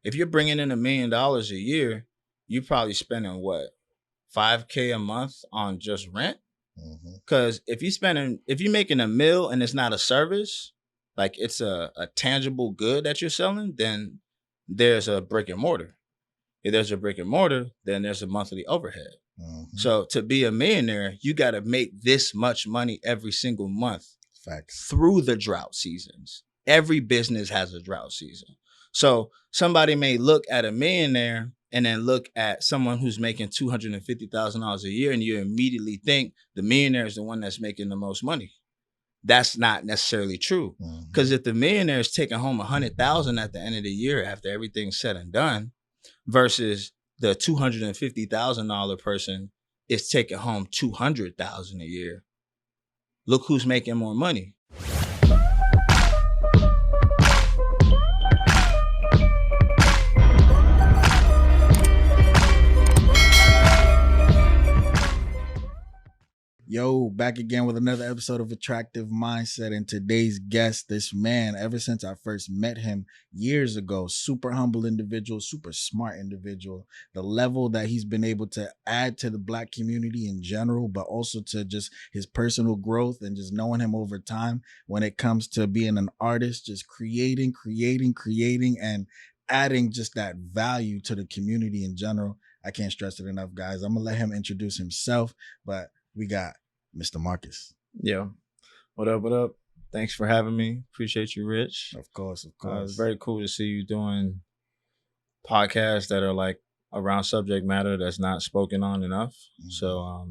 If you're bringing in $1 million a year, you're probably spending what, 5K a month on just rent? Because if you're making a meal and it's not a service, like it's a tangible good that you're selling, then there's a brick and mortar. If there's a brick and mortar, then there's a monthly overhead. So to be a millionaire, you got to make this much money every single month. Facts. Through the drought seasons. Every business has a drought season. So somebody may look at a millionaire and then look at someone who's making $250,000 a year, and you immediately think the millionaire is the one that's making the most money. That's not necessarily true. Because if the millionaire is taking home $100,000 at the end of the year after everything's said and done, versus the $250,000 person is taking home $200,000 a year, look who's making more money. Yo, back again with another episode of Attractive Mindset. And today's guest, this man, ever since I first met him years ago, super humble individual, super smart individual. The level that he's been able to add to the Black community in general, but also to just his personal growth and just knowing him over time when it comes to being an artist, just creating, and adding just that value to the community in general. I can't stress it enough, guys. I'm going to let him introduce himself, but we got Mr. Marcus. Yeah. What up? Thanks for having me. Appreciate you, Rich. Of course. It's very cool to see you doing podcasts that are like around subject matter that's not spoken on enough. So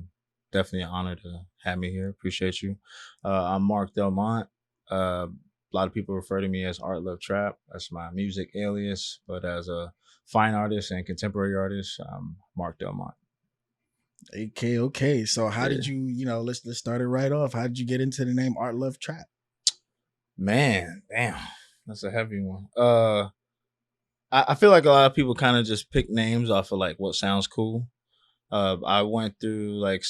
definitely an honor to have me here. Appreciate you. I'm Mark Delmont. A lot of people refer to me as Art Love Trap. That's my music alias. But as a fine artist and contemporary artist, I'm Mark Delmont. Okay. So how did you, let's start it right off. How did you get into the name Art Love Trap? Man, damn, that's a heavy one. I feel like a lot of people kind of just pick names off of like what sounds cool. I went through I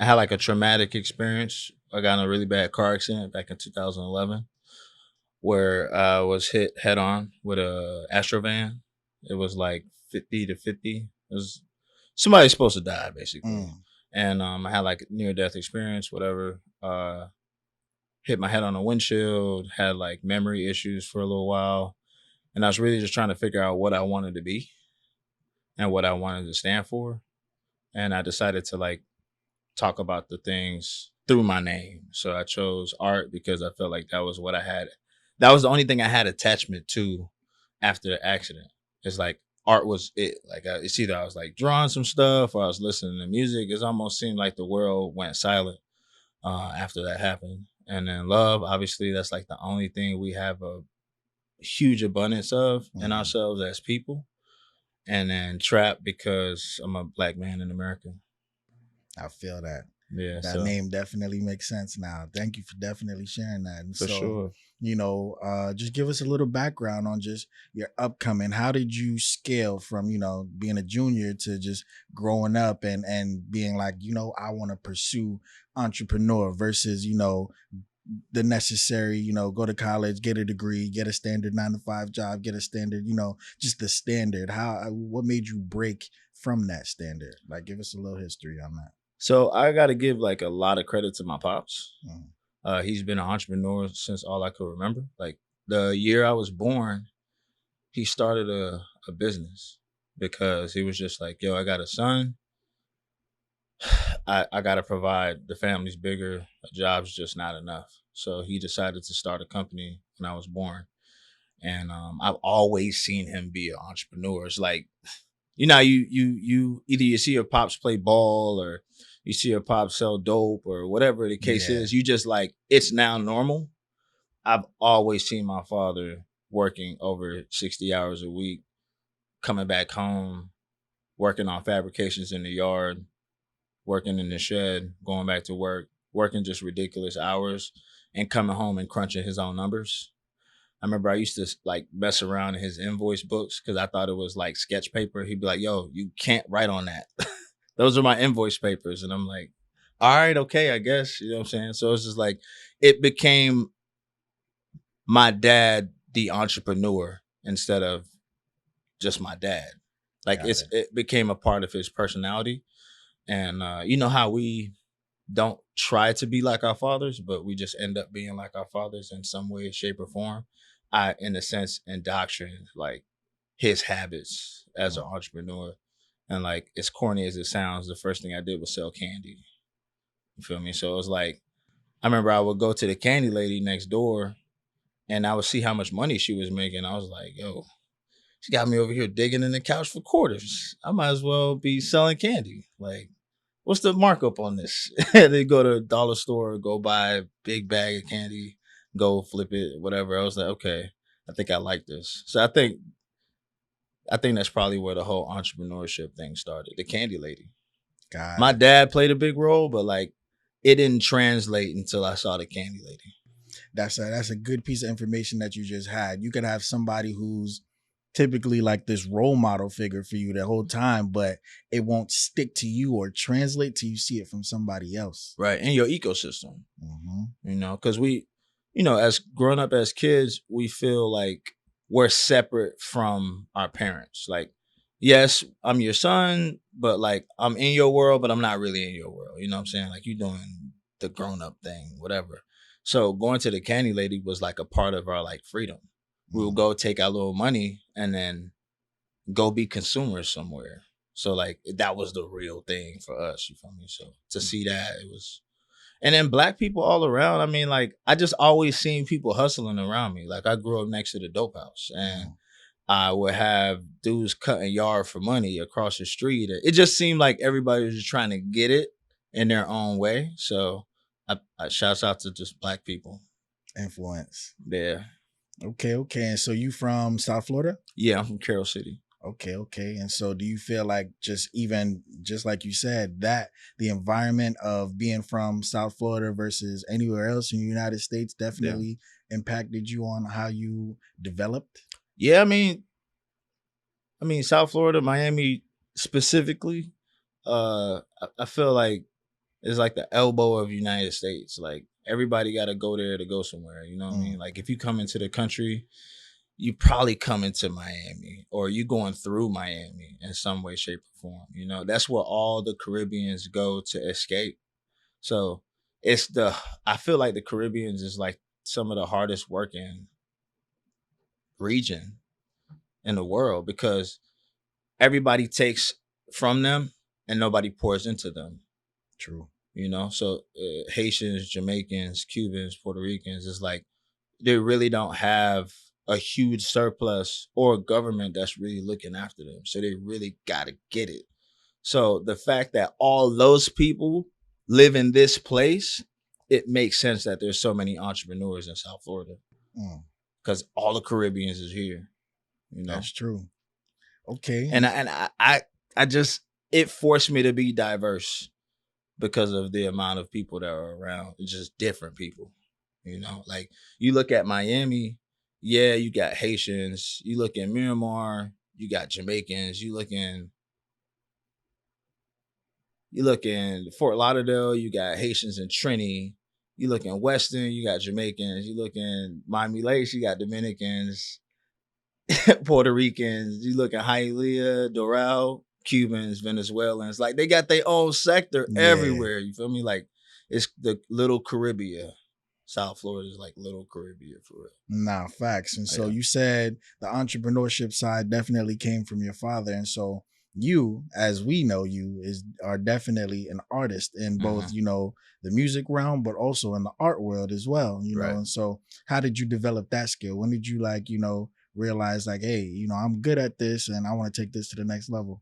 had like a traumatic experience. I got in a really bad car accident back in 2011 where I was hit head on with a Astrovan. It was like 50 to 50. It was somebody's supposed to die, basically. And I had like near-death experience, whatever. Hit my head on a windshield, had like memory issues for a little while. And I was really just trying to figure out what I wanted to be and what I wanted to stand for. And I decided to like talk about the things through my name. So I chose art because I felt like that was what I had. That was the only thing I had attachment to after the accident. It's like, art was it. Like it's either I was like drawing some stuff or I was listening to music. It almost seemed like the world went silent after that happened. And then love, obviously, that's like the only thing we have a huge abundance of in ourselves as people. And then trap because I'm a Black man in America. I feel that. Yeah, that name definitely makes sense now. Thank you for definitely sharing that. And for sure. Just give us a little background on just your upcoming. How did you scale from, being a junior to just growing up and being like, I want to pursue entrepreneur versus, the necessary, go to college, get a degree, get a standard 9-to-5 job, get a standard, just the standard. What made you break from that standard? Like, give us a little history on that. So I got to give like a lot of credit to my pops. He's been an entrepreneur since all I could remember. Like the year I was born, he started a business because he was just like, yo, I got a son. I got to provide. The family's bigger. A job's just not enough. So he decided to start a company when I was born. And I've always seen him be an entrepreneur. It's like, you either you see your pops play ball or you see your pops sell dope or whatever the case is. You just like, it's now normal. I've always seen my father working over 60 hours a week, coming back home, working on fabrications in the yard, working in the shed, going back to work, working just ridiculous hours and coming home and crunching his own numbers. I remember I used to like mess around in his invoice books because I thought it was like sketch paper. He'd be like, yo, you can't write on that. Those are my invoice papers. And I'm like, all right, okay, I guess. You know what I'm saying? So it's just like, it became my dad, the entrepreneur. instead of just my dad. Like Got it. it became a part of his personality. And you know how we don't try to be like our fathers, but we just end up being like our fathers in some way, shape, or form. I, in a sense, indoctrinated like his habits as an Mm. entrepreneur. And like as corny as it sounds, the first thing I did was sell candy. You feel me? So it was like I remember I would go to the candy lady next door and I would see how much money she was making. I was like, yo, she got me over here digging in the couch for quarters. I might as well be selling candy. Like, what's the markup on this? They go to a dollar store, go buy a big bag of candy, go flip it, whatever. I was like, okay, I think I like this. So I think that's probably where the whole entrepreneurship thing started. The candy lady. Got My it. dad played a big role, but like it didn't translate until I saw the candy lady. That's a good piece of information that you just had. You could have somebody who's typically like this role model figure for you the whole time, but it won't stick to you or translate till you see it from somebody else. Right. In your ecosystem. Mm-hmm. Because we, as grown up as kids, we feel like we're separate from our parents. Like, yes, I'm your son, but like I'm in your world, but I'm not really in your world. You know what I'm saying? Like you doing the grown up thing, whatever. So going to the candy lady was like a part of our like freedom. We would go take our little money and then go be consumers somewhere. So like that was the real thing for us. You feel me? So to see that it was and then black people all around. I mean, like I just always seen people hustling around me. Like I grew up next to the dope house, and I would have dudes cutting yard for money across the street. It just seemed like everybody was just trying to get it in their own way. So I shouts out to just black people. Influence. Yeah, Okay. And so you from South Florida? yeah. I'm from Carroll City. Okay. And so do you feel like just like you said, that the environment of being from South Florida versus anywhere else in the United States Yeah, definitely impacted you on how you developed? yeah. I mean, South Florida, Miami specifically. I feel like it's like the elbow of United States. Like everybody got to go there to go somewhere. You know what I Mm, mean? Like if you come into the country, you probably come into Miami or you going through Miami in some way, shape, or form. That's where all the Caribbeans go to escape. So it's I feel like the Caribbeans is like some of the hardest working region in the world because everybody takes from them and nobody pours into them. true. So Haitians, Jamaicans, Cubans, Puerto Ricans is like they really don't have a huge surplus or a government that's really looking after them. So they really got to get it. So the fact that all those people live in this place, it makes sense that there's so many entrepreneurs in South Florida Mm, because all the Caribbeans is here, you know. that's true. Okay. And I just it forced me to be diverse because of the amount of people that are around. It's just different people, Like you look at Miami, yeah, you got Haitians. You look in Miramar, you got Jamaicans. You look in Fort Lauderdale, you got Haitians and Trini. You look in Weston, you got Jamaicans. You look in Miami Lakes, you got Dominicans, Puerto Ricans. You look at Hialeah, Doral, Cubans, Venezuelans. Like they got their own sector Yeah. everywhere. You feel me? Like it's the little Caribbean. South Florida is like little Caribbean for real. Nah, facts. And so Yeah. you said the entrepreneurship side definitely came from your father. And so you, as we know you, are definitely an artist in both, Mhm. the music realm, but also in the art world as well. Right. And so how did you develop that skill? When did you realize like, hey, I'm good at this and I want to take this to the next level?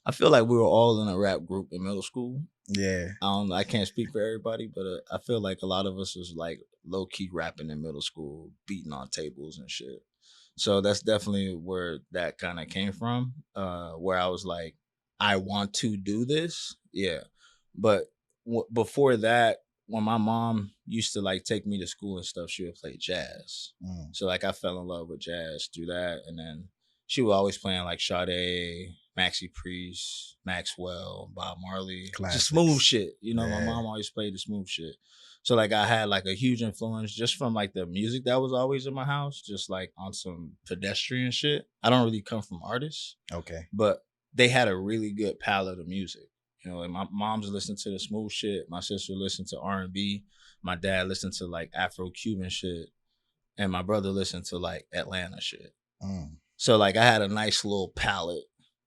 I feel like we were all in a rap group in middle school. Yeah. I don't know. I can't speak for everybody, but I feel like a lot of us was like low key rapping in middle school, beating on tables and shit. So that's definitely where that kind of came from. Where I was like, I want to do this, yeah. But before that, when my mom used to like take me to school and stuff, she would play jazz. Mm, So like I fell in love with jazz through that, and then she was always playing like Sade, Maxi Priest, Maxwell, Bob Marley, just smooth Classics. shit. You know, my Yeah. mom always played the smooth shit. So like I had like a huge influence just from like the music that was always in my house, just like on some pedestrian shit. I don't really come from artists, Okay. but they had a really good palette of music. You know, like my mom's listened to the smooth shit. My sister listened to R&B. My dad listened to like Afro Cuban shit, and my brother listened to like Atlanta shit. Mm. So like I had a nice little palette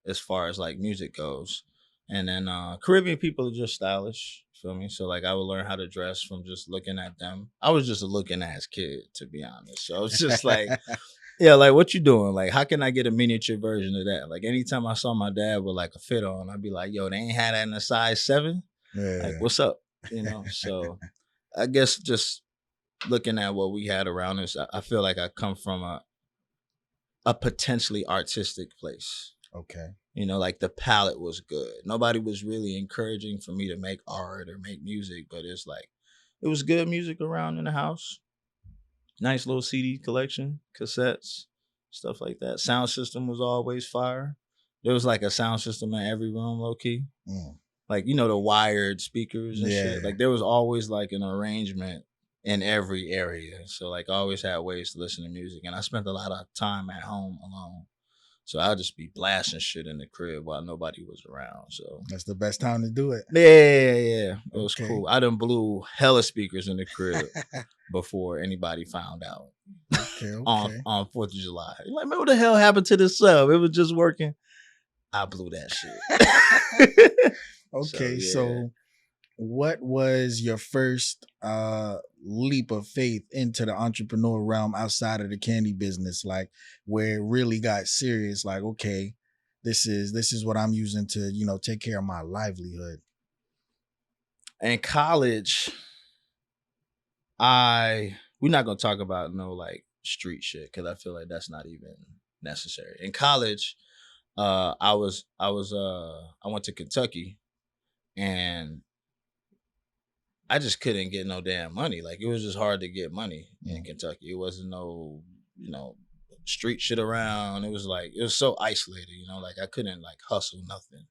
as far as like music goes. And then Caribbean people are just stylish. Feel me? So like I would learn how to dress from just looking at them. I was just a looking ass kid, to be honest. So it's just like, yeah, like what you doing? Like, how can I get a miniature version of that? Like anytime I saw my dad with like a fit on, I'd be like, yo, they ain't had that in a size 7. Like, Yeah. what's up? You know? So I guess just looking at what we had around us, I feel like I come from a potentially artistic place. Okay. You know, like the palette was good. Nobody was really encouraging for me to make art or make music, but it's like it was good music around in the house. Nice little CD collection, cassettes, stuff like that. Sound system was always fire. There was like a sound system in every room, low key. Mm. Like, you know, the wired speakers and shit. Yeah. Like there was always like an arrangement in every area. So like I always had ways to listen to music. And I spent a lot of time at home alone. So I'll just be blasting shit in the crib while nobody was around. So That's the best time to do it. yeah. It was Okay. cool. I done blew hella speakers in the crib before anybody found out Okay. on Okay. 4th of July. You're like, man, what the hell happened to this sub? It was just working. I blew that shit. Okay. yeah. So what was your first leap of faith into the entrepreneur realm outside of the candy business, like where it really got serious, like, okay, this is what I'm using to, you know, take care of my livelihood? In college, we're not gonna talk about no like street shit because I feel like that's not even necessary. In college, I went to Kentucky, and I just couldn't get no damn money. Like it was just hard to get money in Kentucky. It wasn't no, you know, street shit around. It was like it was so isolated, you know, like I couldn't like hustle nothing.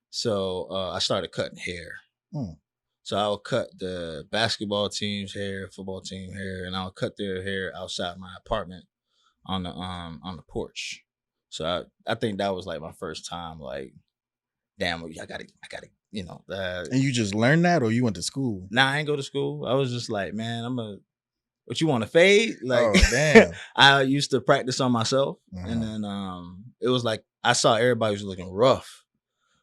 So I started cutting hair. Mm. So I would cut the basketball team's hair, football team hair, and I would cut their hair outside my apartment on the porch. So I think that was like my first time like, damn, I gotta, you know. And you just learned that, or you went to school? Nah, I ain't go to school. I was just like, man, what you want to fade? Like, Oh, damn. I used to practice on myself, and Uh-huh. then it was like I saw everybody was looking rough.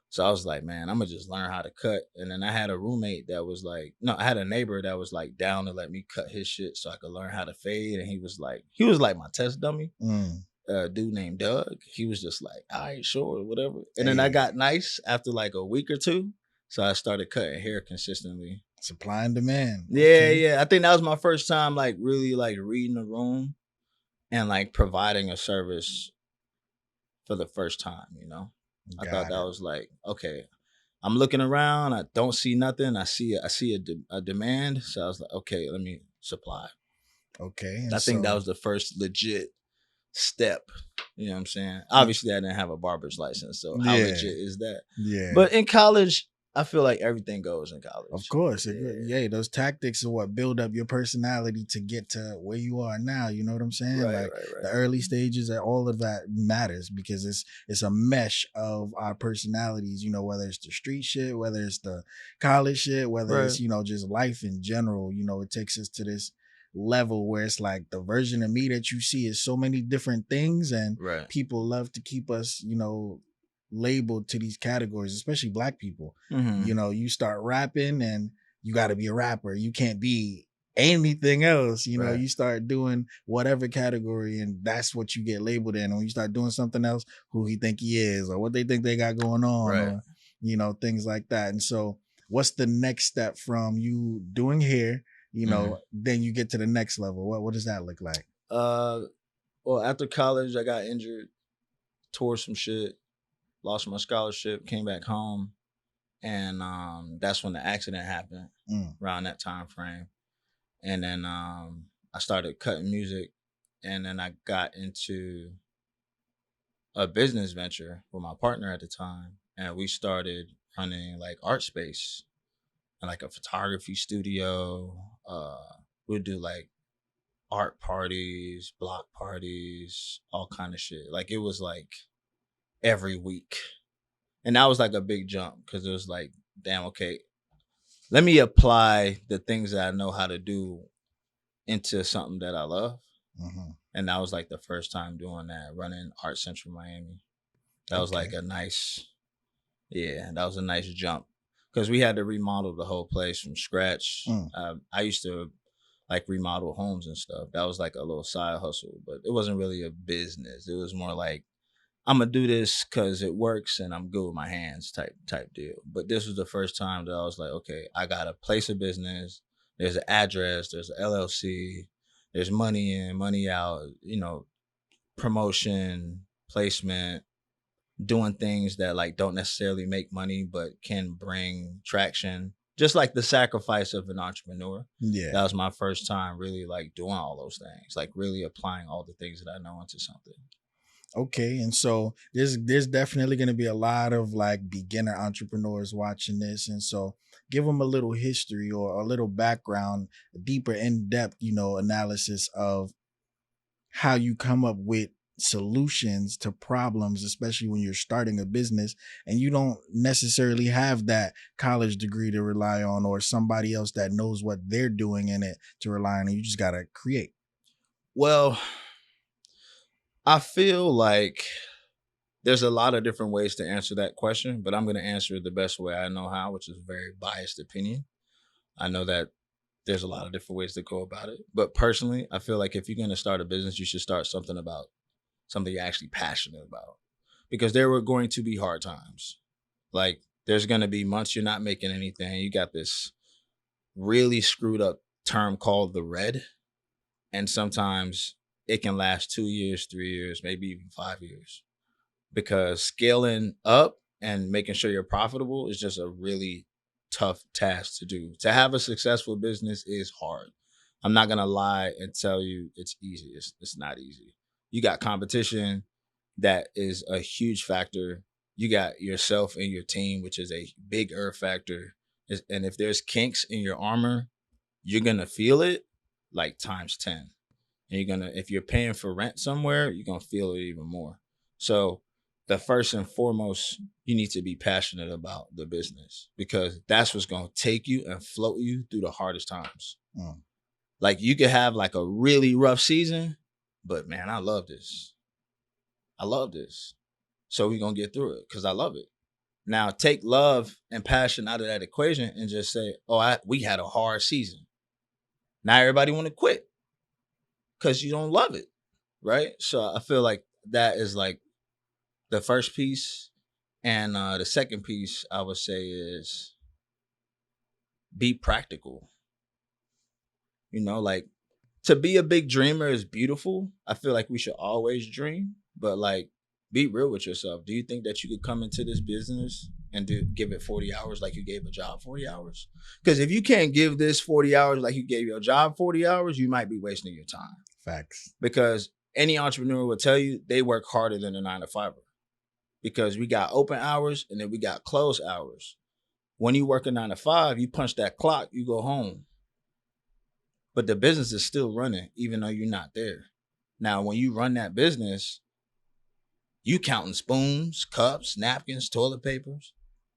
So I was like, man, I'm gonna just learn how to cut. And then I had a roommate that was like, no, I had a neighbor that was like down to let me cut his shit so I could learn how to fade. And he was like my test dummy. Mm. Dude named Doug. He was just like, all right, sure, whatever. And then I Hey. got nice after like a week or two. So I started cutting hair consistently. Supply and demand. Yeah, Okay. yeah. I think that was my first time like really like reading the room and like providing a service for the first time, you know. I thought that was like, okay, I'm looking around, I don't see nothing. I see a demand. So I was like, okay, let me supply. Okay. I think that was the first legit step. You know what I'm saying? Obviously I didn't have a barber's license, so how legit is that? Yeah. But in college, I feel like everything goes in college. Of course. Yeah, those tactics are what build up your personality to get to where you are now. You know what I'm saying? Right, like right. the early stages, all of that matters because it's a mesh of our personalities, you know, whether it's the street shit, whether it's the college shit, whether it's, Right. you know, just life in general. You know, it takes us to this level where it's like the version of me that you see is so many different things, and Right. people love to keep us, you know, labeled to these categories, especially black people. Mhm. You know, you start rapping and you got to be a rapper. You can't be anything else. You know, Right. you start doing whatever category and that's what you get labeled in. And when you start doing something else, who he think he is or what they think they got going on, Right. or, you know, things like that. And so what's the next step from you doing hair, you know, then you get to the next level? What does that look like? Well, after college, I got injured, tore some shit, lost my scholarship, came back home, and that's when the accident happened. Around that time frame, and then I started cutting music, and then I got into a business venture with my partner at the time, and we started running like art space and like a photography studio. We'd do like art parties, block parties, all kind of shit. Like it was like every week. And that was like a big jump because it was like, damn, okay, let me apply the things that I know how to do into something that I love. Mhm. And that was like the first time doing that, running Art Central Miami. That was Okay. like a nice, yeah, that was a nice jump because we had to remodel the whole place from scratch. Mm. I used to like remodel homes and stuff. That was like a little side hustle, but it wasn't really a business. It was more like I'm gonna do this because it works and I'm good with my hands type deal. But this was the first time that I was like, okay, I got a place of business. There's an address. There's an LLC. There's money in, money out. You know, promotion, placement, doing things that like don't necessarily make money but can bring traction. Just like the sacrifice of an entrepreneur. Yeah. That was my first time really like doing all those things, like really applying all the things that I know into something. Okay, and so there's definitely going to be a lot of like beginner entrepreneurs watching this, and so give them a little history or a little background, a deeper in depth, analysis of how you come up with solutions to problems, especially when you're starting a business and you don't necessarily have that college degree to rely on or somebody else that knows what they're doing in it to rely on. And you just gotta create. Well, I feel like there's a lot of different ways to answer that question, but I'm going to answer it the best way I know how, which is a very biased opinion. I know that there's a lot of different ways to go about it, but personally, I feel like if you're going to start a business, you should start something you're actually passionate about, because there were going to be hard times. Like there's going to be months you're not making anything. You got this really screwed up term called the red, and sometimes it can last 2 years, 3 years, maybe even 5 years, because scaling up and making sure you're profitable is just a really tough task to do. To have a successful business is hard. I'm not gonna lie and tell you it's easy. It's not easy. You got competition that is a huge factor. You got yourself and your team, which is a bigger factor. And if there's kinks in your armor, you're gonna feel it like times 10. And you're gonna, if you're paying for rent somewhere, you're gonna feel it even more. So the first and foremost, you need to be passionate about the business, because that's what's gonna take you and float you through the hardest times. Mm. Like you could have like a really rough season, but man, I love this. I love this. So we're gonna get through it because I love it. Now take love and passion out of that equation and just say, oh, we had a hard season. Now everybody want to quit because you don't love it, right? So I feel like that is like the first piece. And the second piece I would say is be practical. You know, like to be a big dreamer is beautiful. I feel like we should always dream, but like be real with yourself. Do you think that you could come into this business and give it 40 hours like you gave a job 40 hours? Because if you can't give this 40 hours like you gave your job 40 hours, you might be wasting your time. Facts. Because any entrepreneur will tell you they work harder than a 9 to 5. Because we got open hours and then we got close hours. When you work a 9 to 5, you punch that clock, you go home. But the business is still running, even though you're not there. Now, when you run that business, you counting spoons, cups, napkins, toilet papers.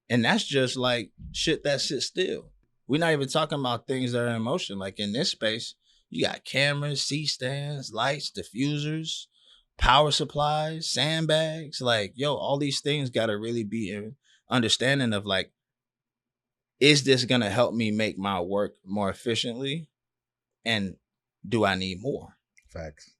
And that's just like shit that sits still. We're not even talking about things that are in motion. Like in this space, you got cameras, C-stands, lights, diffusers, power supplies, sandbags. Like, yo, all these things got to really be in understanding of like, is this going to help me make my work more efficiently? And do I need more? Facts.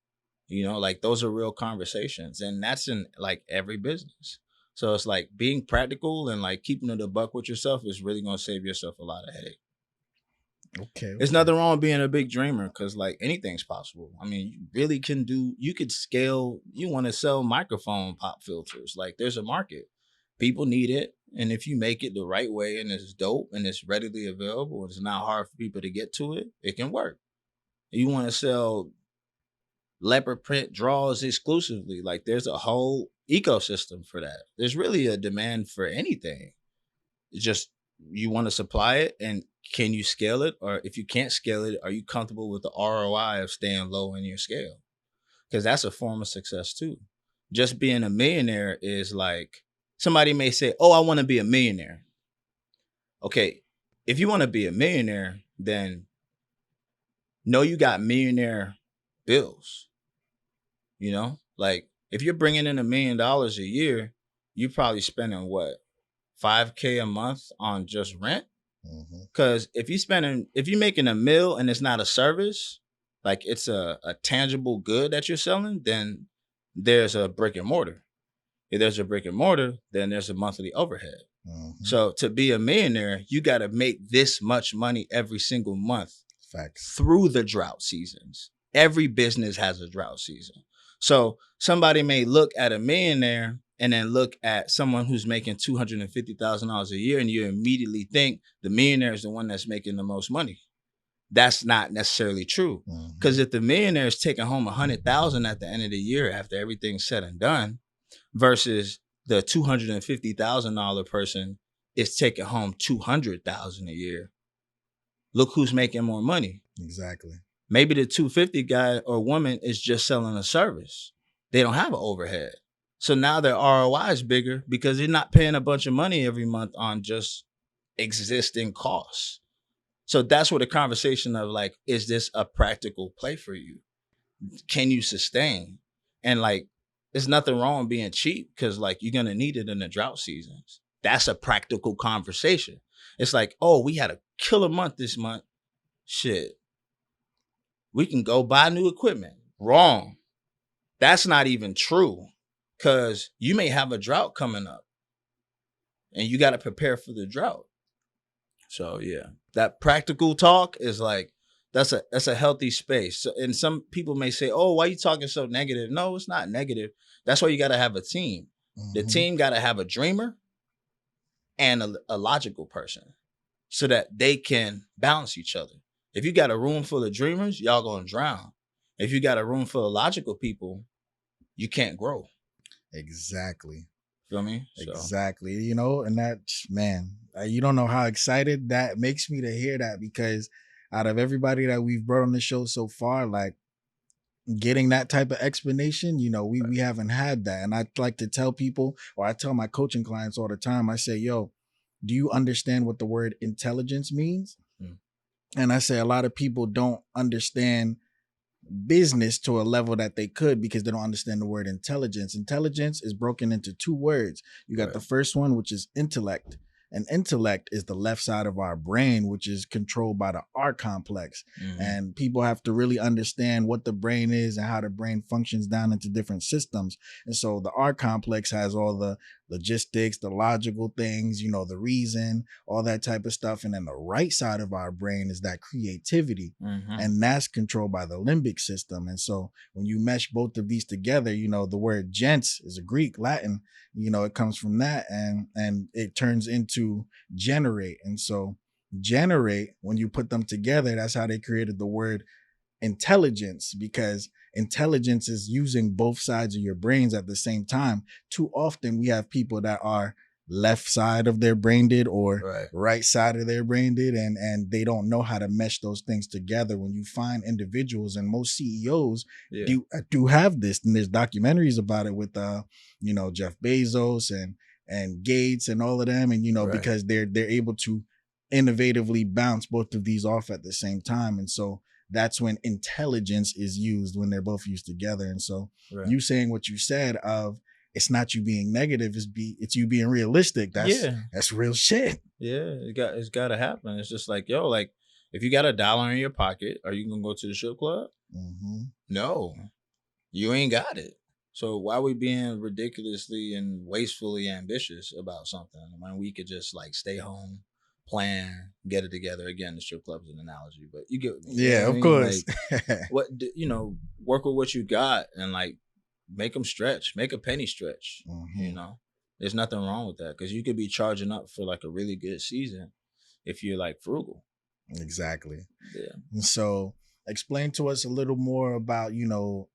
You know, like those are real conversations. And that's in like every business. So it's like being practical and like keeping it a buck with yourself is really going to save yourself a lot of headache. Okay. There's nothing wrong with being a big dreamer, because like anything's possible. I mean, you really can do, you could scale, you want to sell microphone pop filters. Like there's a market. People need it. And if you make it the right way and it's dope and it's readily available and it's not hard for people to get to it, it can work. You want to sell leopard print draws exclusively. Like there's a whole ecosystem for that. There's really a demand for anything. It's just you want to supply it, and can you scale it? Or if you can't scale it, are you comfortable with the ROI of staying low in your scale? Because that's a form of success too. Just being a millionaire is like, somebody may say, "Oh, I want to be a millionaire." Okay, if you want to be a millionaire, then know you got millionaire bills. You know, like if you're bringing in $1 million a year, you're probably spending what, 5K a month on just rent. Because if you're making a meal and it's not a service, like it's a tangible good that you're selling, then there's a brick and mortar. If there's a brick and mortar, then there's a monthly overhead. So to be a millionaire, you got to make this much money every single month. Facts. Through the drought seasons. Every business has a drought season. So somebody may look at a millionaire and then look at someone who's making $250,000 a year, and you immediately think the millionaire is the one that's making the most money. That's not necessarily true. Because if the millionaire is taking home $100,000 at the end of the year after everything's said and done, versus the $250,000 person is taking home $200,000 a year, look who's making more money. Exactly. Maybe the 250 guy or woman is just selling a service. They don't have an overhead. So now their ROI is bigger because they're not paying a bunch of money every month on just existing costs. So that's where the conversation of like, is this a practical play for you? Can you sustain? And like, there's nothing wrong with being cheap because like you're going to need it in the drought seasons. That's a practical conversation. It's like, oh, we had a killer month this month. Shit. We can go buy new equipment. Wrong. That's not even true because you may have a drought coming up and you got to prepare for the drought. So yeah, that practical talk is like, that's a healthy space. So, and some people may say, oh, why are you talking so negative? No, it's not negative. That's why you got to have a team. The team got to have a dreamer and a logical person so that they can balance each other. If you got a room full of dreamers, y'all gonna drown. If you got a room full of logical people, you can't grow. Exactly. Feel me? Exactly. You know, and that, man, you don't know how excited that makes me to hear that, because out of everybody that we've brought on the show so far, like getting that type of explanation, you know, we haven't had that. And I like to tell people, or I tell my coaching clients all the time, I say, yo, do you understand what the word intelligence means? And I say a lot of people don't understand business to a level that they could because they don't understand the word intelligence. Intelligence is broken into two words. You got the first one, which is intellect. And intellect is the left side of our brain, which is controlled by the R complex. And people have to really understand what the brain is and how the brain functions down into different systems. And so the R complex has all the logistics, the logical things, you know, the reason, all that type of stuff. And then the right side of our brain is that creativity. And that's controlled by the limbic system. And so when you mesh both of these together, you know, the word gens is a Greek, Latin, you know, it comes from that, and it turns into generate. And so generate, when you put them together, that's how they created the word intelligence, because intelligence is using both sides of your brains at the same time. Too often we have people that are left side of their brain did or right side of their brain did, and they don't know how to mesh those things together. When you find individuals, and most CEOs do have this, and there's documentaries about it with you know, Jeff Bezos and Gates and all of them, and you know, because they're able to innovatively bounce both of these off at the same time. And so that's when intelligence is used, when they're both used together. And so you saying what you said of, it's not you being negative, it's you being realistic. That's real shit. Yeah, it's got to happen. It's just like, yo, like if you got $1 in your pocket, are you gonna go to the strip club? No, you ain't got it. So why are we being ridiculously and wastefully ambitious about something when we could just like stay home, plan, get it together? Again, the strip club is an analogy, but you get me. Yeah, of course. Like, what, you know, work with what you got and like make them stretch, make a penny stretch. You know, there's nothing wrong with that, because you could be charging up for like a really good season if you're like frugal. Exactly. Yeah. And so explain to us a little more about, you know,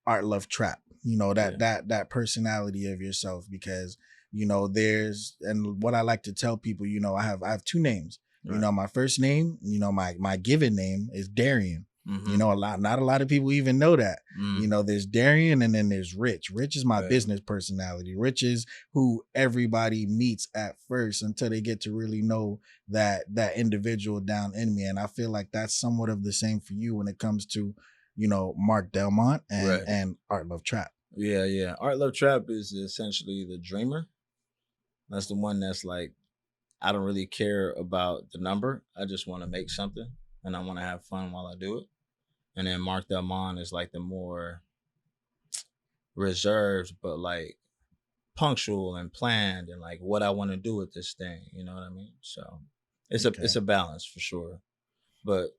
Art Love Trap, you know, Yeah. that personality of yourself, because you know there's, and what I like to tell people, you know, I have two names. You Right. know, my first name, you know, my given name is Darian. You Mm-hmm. know, not a lot of people even know that. You Mm. know, there's Darian and then there's Rich. Rich is my Right. business personality. Rich is who everybody meets at first until they get to really know that individual down in me. And I feel like that's somewhat of the same for you when it comes to, you know, Mark Delmont Right. and Art Love Trap. Yeah, yeah. Art Love Trap is essentially the dreamer. That's the one that's like, I don't really care about the number. I just want to make something and I want to have fun while I do it. And then Mark Delmont is like the more reserved, but like punctual and planned and like what I want to do with this thing. You know what I mean? So it's Okay. a balance for sure. But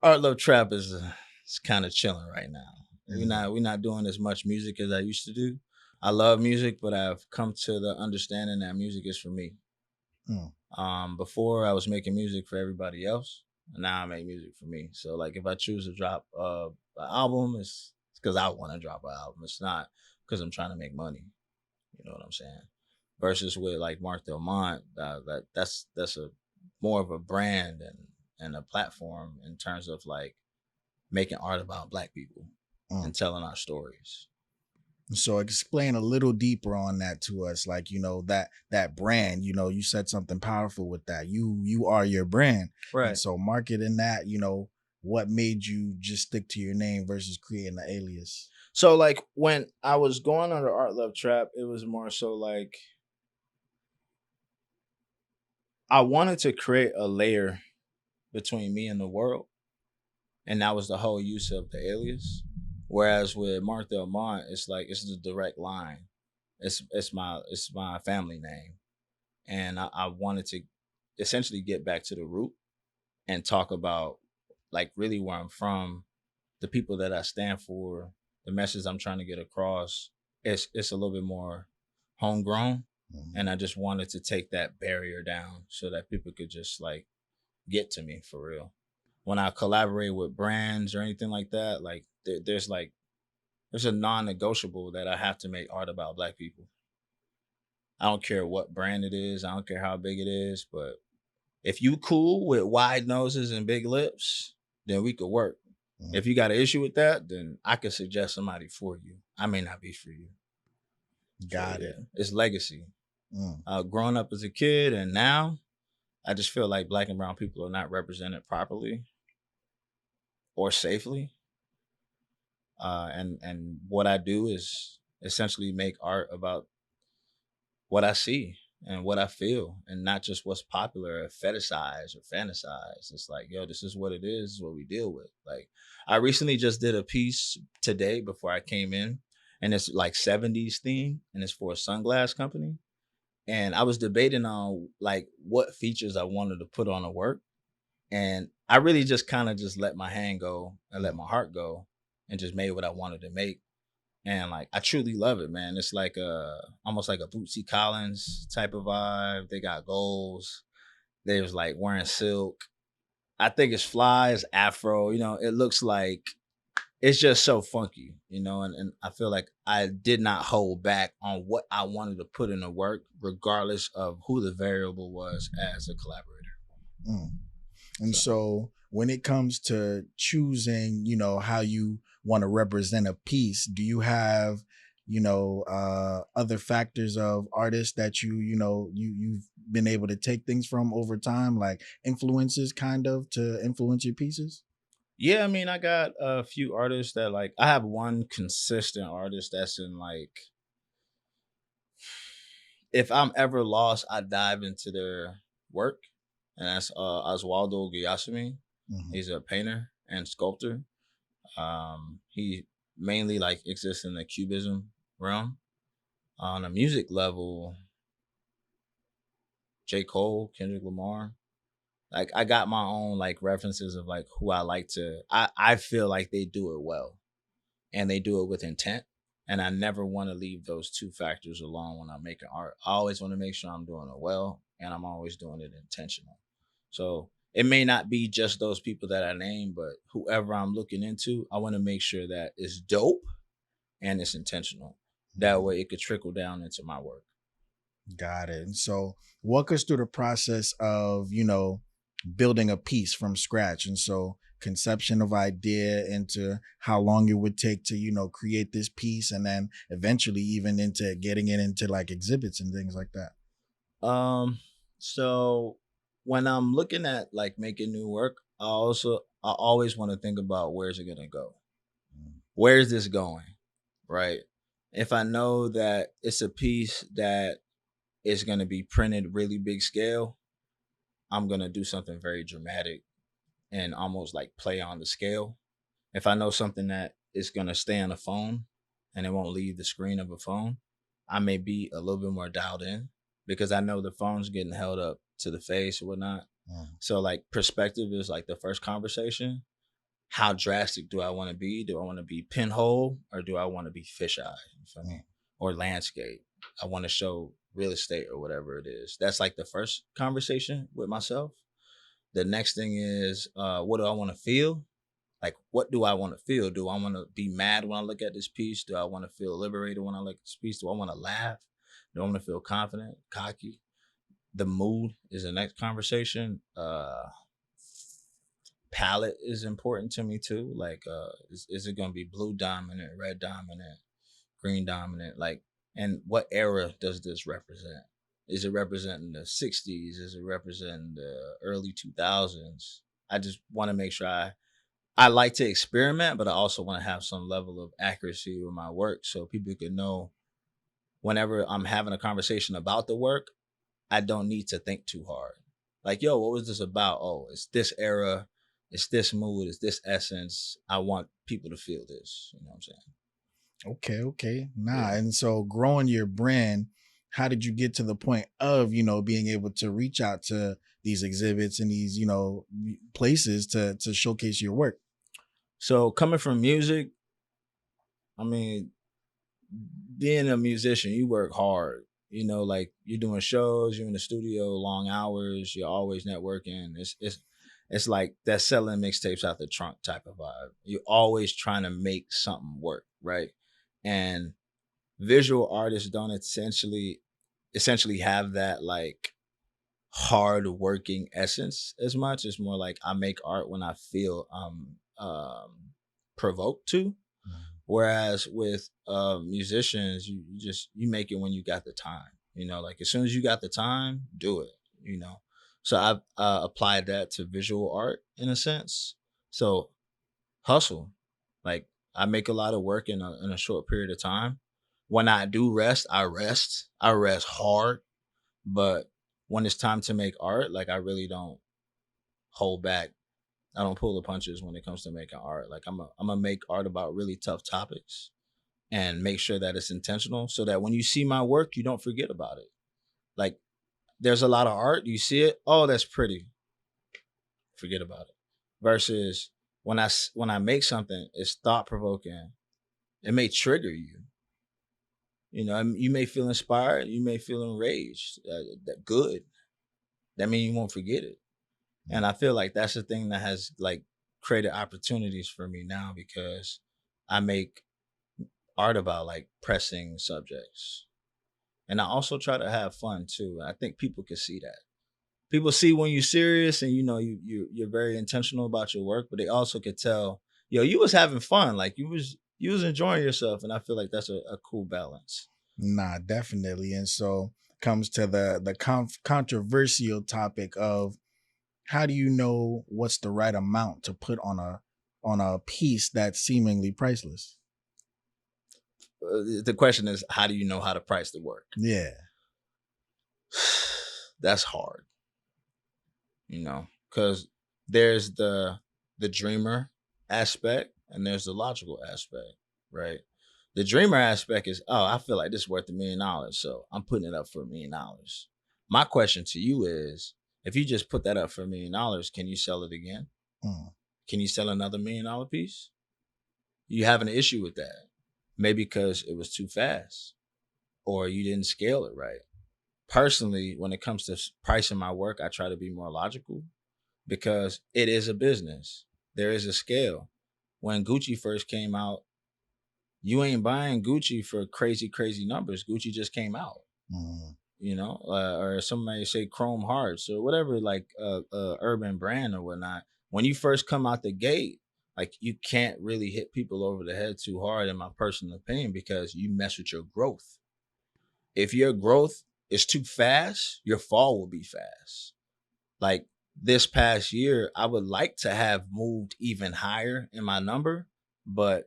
Art Love Trap is it's kind of chilling right now. Mm, We're not doing as much music as I used to do. I love music, but I've come to the understanding that music is for me. mm, Before I was making music for everybody else, and now I make music for me. So like if I choose to drop an album, it's because I want to drop an album. It's not because I'm trying to make money. You know what I'm saying? Versus with like Mark Delmont, that's a more of a brand and a platform in terms of like making art about Black people mm. and telling our stories. So explain a little deeper on that to us, like, you know, that brand, you know, you said something powerful with that. You are your brand. And Right. so marketing that, you know, what made you just stick to your name versus creating an alias? So like when I was going under Art Love Trap, it was more so like I wanted to create a layer between me and the world, and that was the whole use of the alias. Whereas with Mark Delmont, it's like it's the direct line. It's my family name, and I wanted to essentially get back to the root and talk about like really where I'm from, the people that I stand for, the message I'm trying to get across. It's a little bit more homegrown, Mhm. and I just wanted to take that barrier down so that people could just like get to me for real. When I collaborate with brands or anything like that, like there's a non-negotiable that I have to make art about Black people. I don't care what brand it is. I don't care how big it is. But if you cool with wide noses and big lips, then we could work. Mhm. If you got an issue with that, then I could suggest somebody for you. I may not be for you. So Got it. yeah, it's legacy. Mm. Growing up as a kid and now, I just feel like Black and brown people are not represented properly or safely. And what I do is essentially make art about what I see and what I feel, and not just what's popular or fetishized or fantasized. It's like, yo, this is what it is. This is what we deal with. Like, I recently just did a piece today before I came in, and it's like 70s theme, and it's for a sunglass company. And I was debating on like what features I wanted to put on the work, and I really just kind of just let my hand go and let Mm. my heart go, and just made what I wanted to make. And like I truly love it, man. It's like almost like a Bootsy Collins type of vibe. They got goals. They was like wearing silk. I think it's fly, it's afro. You know, it looks like it's just so funky, you know, and I feel like I did not hold back on what I wanted to put in the work, regardless of who the variable was as a collaborator. Mm. And So so when it comes to choosing, you know, how you want to represent a piece, do you have, you know, other factors of artists that you know, you've been able to take things from over time, like influences kind of to influence your pieces? yeah, I mean, I got a few artists that like I have one consistent artist that's in like if I'm ever lost, I dive into their work, and that's Oswaldo Guillasimi. Mhm. He's a painter and sculptor. He mainly like exists in the cubism realm. On a music level, J. Cole, Kendrick Lamar. Like I got my own like references of like who I like to. I feel like they do it well and they do it with intent. And I never want to leave those two factors alone when I'm making art. I always want to make sure I'm doing it well and I'm always doing it intentional. So it may not be just those people that I name, but whoever I'm looking into, I want to make sure that it's dope and it's intentional. That way it could trickle down into my work. Got it. And so walk us through the process of, building a piece from scratch. And so conception of idea into how long it would take to, create this piece, and then eventually even into getting it into like exhibits and things like that. So when I'm looking at like making new work, I always want to think about where's it gonna go? Mm. Where's this going? Right? If I know that it's a piece that is gonna be printed really big scale, I'm gonna do something very dramatic and almost like play on the scale. If I know something that is gonna stay on the phone and it won't leave the screen of a phone, I may be a little bit more dialed in because I know the phone's getting held up to the face or whatnot. Mm. So like perspective is like the first conversation. How drastic do I want to be? Do I want to be pinhole or do I want to be fisheye? You feel me? Or landscape? I want to show real estate or whatever it is. That's like the first conversation with myself. The next thing is, what do I want to feel? Like, what do I want to feel? Do I want to be mad when I look at this piece? Do I want to feel liberated when I look at this piece? Do I want to laugh? Do I want to feel confident, cocky? The mood is the next conversation. Palette is important to me too. Like, is it going to be blue dominant, red dominant, green dominant? Like, and what era does this represent? Is it representing the 60s? Is it representing the early 2000s? I just want to make sure I like to experiment, but I also want to have some level of accuracy with my work so people can know whenever I'm having a conversation about the work, I don't need to think too hard. Like, yo, what was this about? Oh, it's this era, it's this mood, it's this essence. I want people to feel this. You know what I'm saying? Okay. Nah. Yeah. And so growing your brand, how did you get to the point of, being able to reach out to these exhibits and these, places to showcase your work? So coming from music, I mean, being a musician, you work hard. You know, like you're doing shows, you're in the studio, long hours, you're always networking. It's like that selling mixtapes out the trunk type of vibe. You're always trying to make something work, right? And visual artists don't essentially have that like hard working essence as much. It's more like I make art when I feel provoked to. Whereas with musicians, you just you make it when you got the time. You know, like as soon as you got the time, do it. You know, so I've applied that to visual art in a sense. So hustle, like I make a lot of work in a short period of time. When I do rest, I rest. I rest hard, but when it's time to make art, like I really don't hold back. I don't pull the punches when it comes to making art. Like I'm gonna make art about really tough topics and make sure that it's intentional so that when you see my work, you don't forget about it. Like there's a lot of art, you see it, oh, that's pretty, forget about it. Versus when I make something, it's thought provoking. It may trigger you. You know, you may feel inspired, you may feel enraged. That good. That means you won't forget it. And I feel like that's the thing that has like created opportunities for me now because I make art about like pressing subjects. And I also try to have fun too. I think people can see that. People see when you're serious and you know you're very intentional about your work, but they also could tell, yo, you was having fun, like you was enjoying yourself, and I feel like that's a cool balance. Nah, definitely. And so comes to the controversial topic of how do you know what's the right amount to put on a piece that's seemingly priceless? The question is, how do you know how to price the work? Yeah. That's hard, you know, because there's the dreamer aspect and there's the logical aspect, right? The dreamer aspect is, oh, I feel like this is worth $1 million, so I'm putting it up for $1 million. My question to you is, if you just put that up for $1 million, can you sell it again? Mm. Can you sell another $1 million piece? You have an issue with that, maybe because it was too fast or you didn't scale it right. Personally, when it comes to pricing my work, I try to be more logical because it is a business. There is a scale. When Gucci first came out, You ain't buying Gucci for crazy, crazy numbers. Gucci just came out, Mm. or somebody say Chrome Hearts or whatever, like urban brand or whatnot. When you first come out the gate, like you can't really hit people over the head too hard, in my personal opinion, because you mess with your growth. If your growth is too fast, your fall will be fast. Like this past year, I would like to have moved even higher in my number, but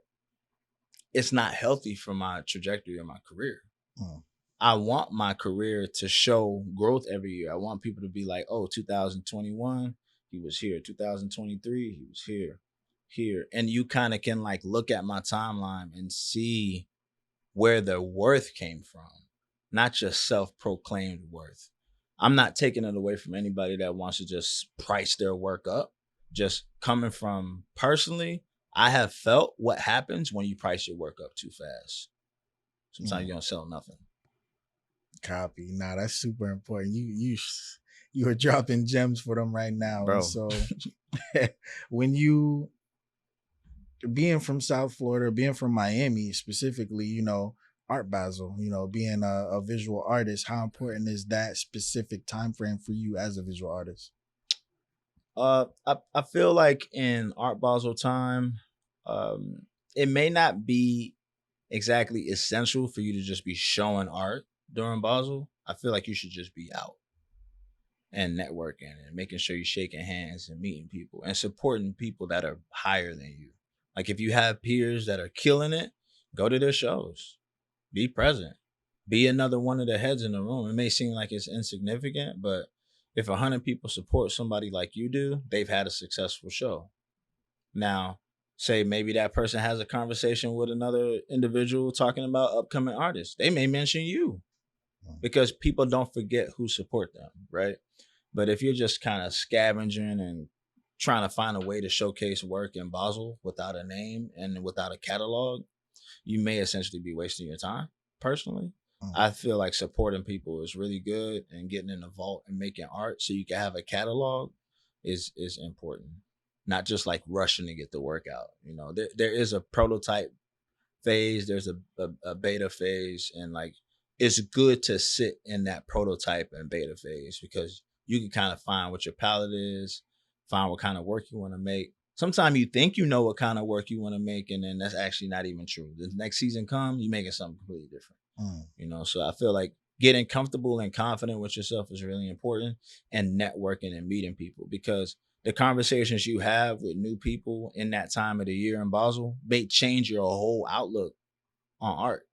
it's not healthy for my trajectory of my career. Mm. I want my career to show growth every year. I want people to be like, oh, 2021, he was here. 2023, he was here. And you kind of can like look at my timeline and see where their worth came from, not just self-proclaimed worth. I'm not taking it away from anybody that wants to just price their work up. Just coming from personally, I have felt what happens when you price your work up too fast. Sometimes Mm. you don't sell nothing. Copy. Nah, that's super important. You are dropping gems for them right now. And Bro. so when you being from South Florida, being from Miami specifically, Art Basel, being a visual artist, how important is that specific time frame for you as a visual artist? I feel like in Art Basel time, um, it may not be exactly essential for you to just be showing art during Basel. I feel like you should just be out and networking and making sure you're shaking hands and meeting people and supporting people that are higher than you. Like if you have peers that are killing it, go to their shows, be present, be another one of the heads in the room. It may seem like it's insignificant, but if 100 people support somebody like you do, they've had a successful show. Now, say maybe that person has a conversation with another individual talking about upcoming artists. They may mention you because people don't forget who support them, right? But if you're just kind of scavenging and trying to find a way to showcase work in Basel without a name and without a catalog, you may essentially be wasting your time. Personally, Mm. I feel like supporting people is really good, and getting in the vault and making art so you can have a catalog is important. Not just like rushing to get the work out. There is a prototype phase, there's a beta phase, and like it's good to sit in that prototype and beta phase because you can kind of find what your palette is, find what kind of work you want to make. Sometimes you think you know what kind of work you want to make, and then that's actually not even true. The next season come, you making something completely different. Mm. So I feel like getting comfortable and confident with yourself is really important, and networking and meeting people, because the conversations you have with new people in that time of the year in Basel may change your whole outlook on art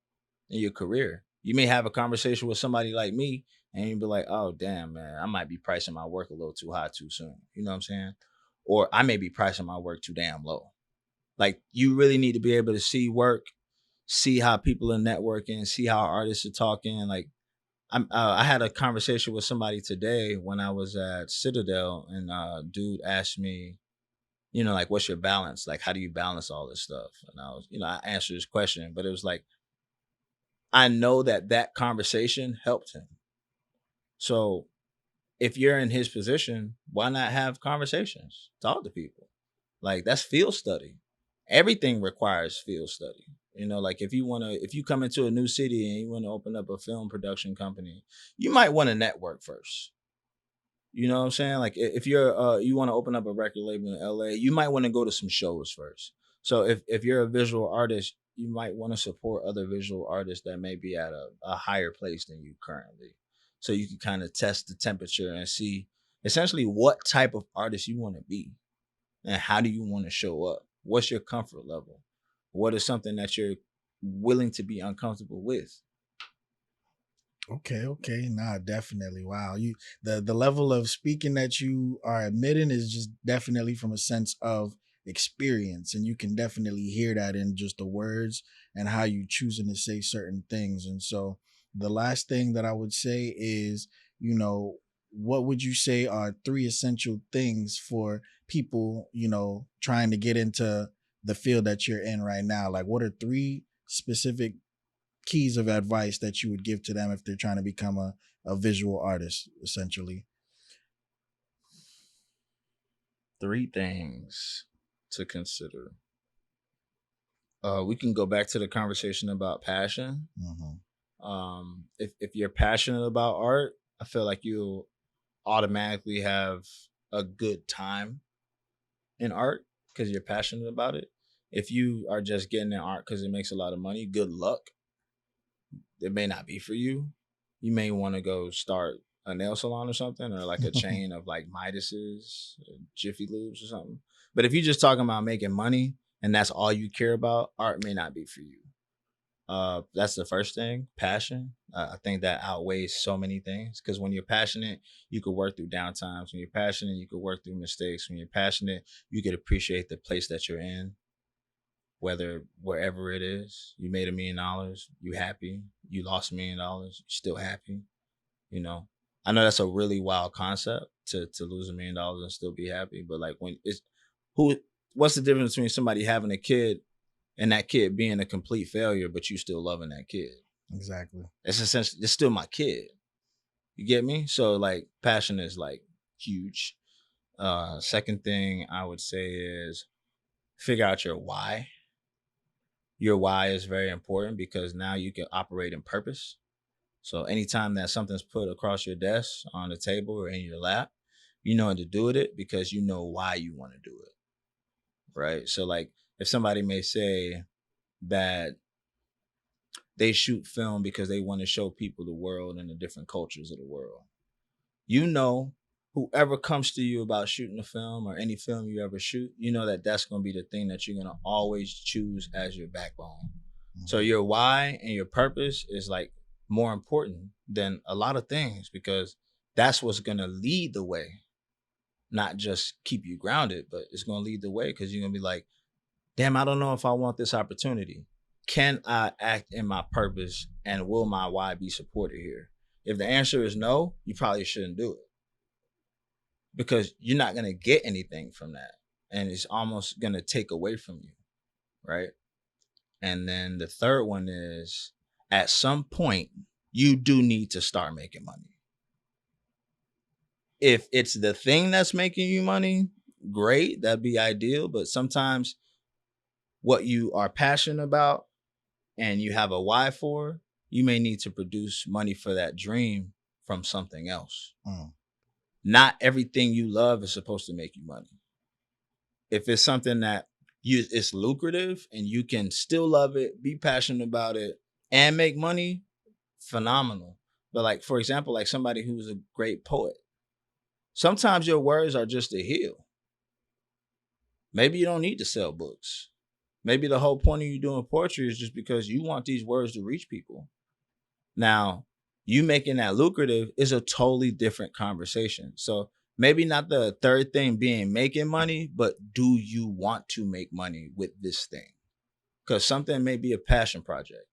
in your career. You may have a conversation with somebody like me and you'd be like, oh, damn, man, I might be pricing my work a little too high too soon. You know what I'm saying? Or I may be pricing my work too damn low. Like, you really need to be able to see work, see how people are networking, see how artists are talking. Like, I had a conversation with somebody today when I was at Citadel, and dude asked me, like, what's your balance? Like, how do you balance all this stuff? And I answered his question, but it was like, I know that conversation helped him. So if you're in his position, why not have conversations? Talk to people. Like, that's field study. Everything requires field study. Like if you come into a new city and you want to open up a film production company, you might want to network first. You know what I'm saying? Like if you want to open up a record label in LA, you might want to go to some shows first. So if you're a visual artist, you might want to support other visual artists that may be at a higher place than you currently. So you can kind of test the temperature and see essentially what type of artist you want to be and how do you want to show up? What's your comfort level? What is something that you're willing to be uncomfortable with? Okay. Nah, definitely. Wow. The level of speaking that you are admitting is just definitely from a sense of experience. And you can definitely hear that in just the words and how you choosing to say certain things. And so the last thing that I would say is, what would you say are three essential things for people, trying to get into the field that you're in right now? Like, what are three specific keys of advice that you would give to them if they're trying to become a visual artist, essentially? Three things to consider. We can go back to the conversation about passion. Mm-hmm. If you're passionate about art, I feel like you'll automatically have a good time in art because you're passionate about it. If you are just getting in art because it makes a lot of money, good luck. It may not be for you. You may want to go start a nail salon or something, or like a chain of like Midas's, Jiffy Lubes or something. But if you're just talking about making money and that's all you care about, art may not be for you. That's the first thing, passion. I think that outweighs so many things because when you're passionate, you could work through downtimes. When you're passionate, you could work through mistakes. When you're passionate, you could appreciate the place that you're in, whether wherever it is. You made $1 million, you happy. You lost $1 million, you still happy. You know, I know that's a really wild concept to lose $1 million and still be happy, but like when it's who, what's the difference between somebody having a kid and that kid being a complete failure, but you still loving that kid? Exactly. It's essentially, it's still my kid. You get me? So like passion is like huge. Second thing I would say is figure out your why. Your why is very important because now you can operate in purpose. So anytime that something's put across your desk, on the table, or in your lap, you know what to do with it because you know why you want to do it. Right. So like if somebody may say that they shoot film because they want to show people the world and the different cultures of the world. You know, whoever comes to you about shooting a film or any film you ever shoot, you know that that's going to be the thing that you're going to always choose as your backbone. Mm-hmm. So your why and your purpose is like more important than a lot of things because that's what's going to lead the way, not just keep you grounded, but it's going to lead the way because you're going to be like, damn, I don't know if I want this opportunity. Can I act in my purpose and will my why be supported here? If the answer is no, you probably shouldn't do it because you're not going to get anything from that. And it's almost going to take away from you. Right. And then the third one is at some point, you do need to start making money. If it's the thing that's making you money, great. That'd be ideal. But sometimes what you are passionate about and you have a why for, you may need to produce money for that dream from something else. Not everything you love is supposed to make you money. If it's something that it's lucrative and you can still love it, be passionate about it, and make money, phenomenal. But like, for example, like somebody who's a great poet, sometimes your words are just to heal. Maybe you don't need to sell books. Maybe the whole point of you doing poetry is just because you want these words to reach people. Now, you making that lucrative is a totally different conversation. So maybe not the third thing being making money, but do you want to make money with this thing? Because something may be a passion project.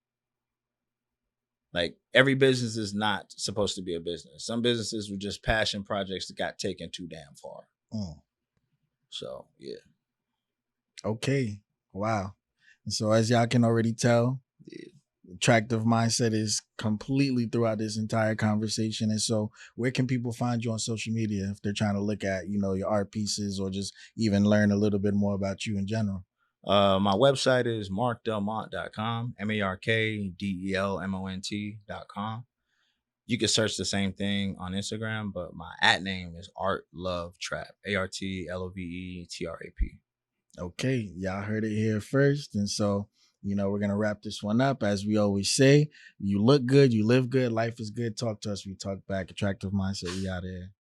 Like every business is not supposed to be a business. Some businesses were just passion projects that got taken too damn far. So, yeah. Okay. Wow. And so as y'all can already tell, Attractive Mindset is completely throughout this entire conversation. And so where can people find you on social media if they're trying to look at, your art pieces or just even learn a little bit more about you in general? My website is markdelmont.com, MarkDelmont.com. You can search the same thing on Instagram, but my @ name is Art Love Trap, ARTLOVETRAP. Okay, y'all heard it here first. And so, we're going to wrap this one up. As we always say, you look good, you live good, life is good. Talk to us, we talk back. Attractive Mindset, we out of here.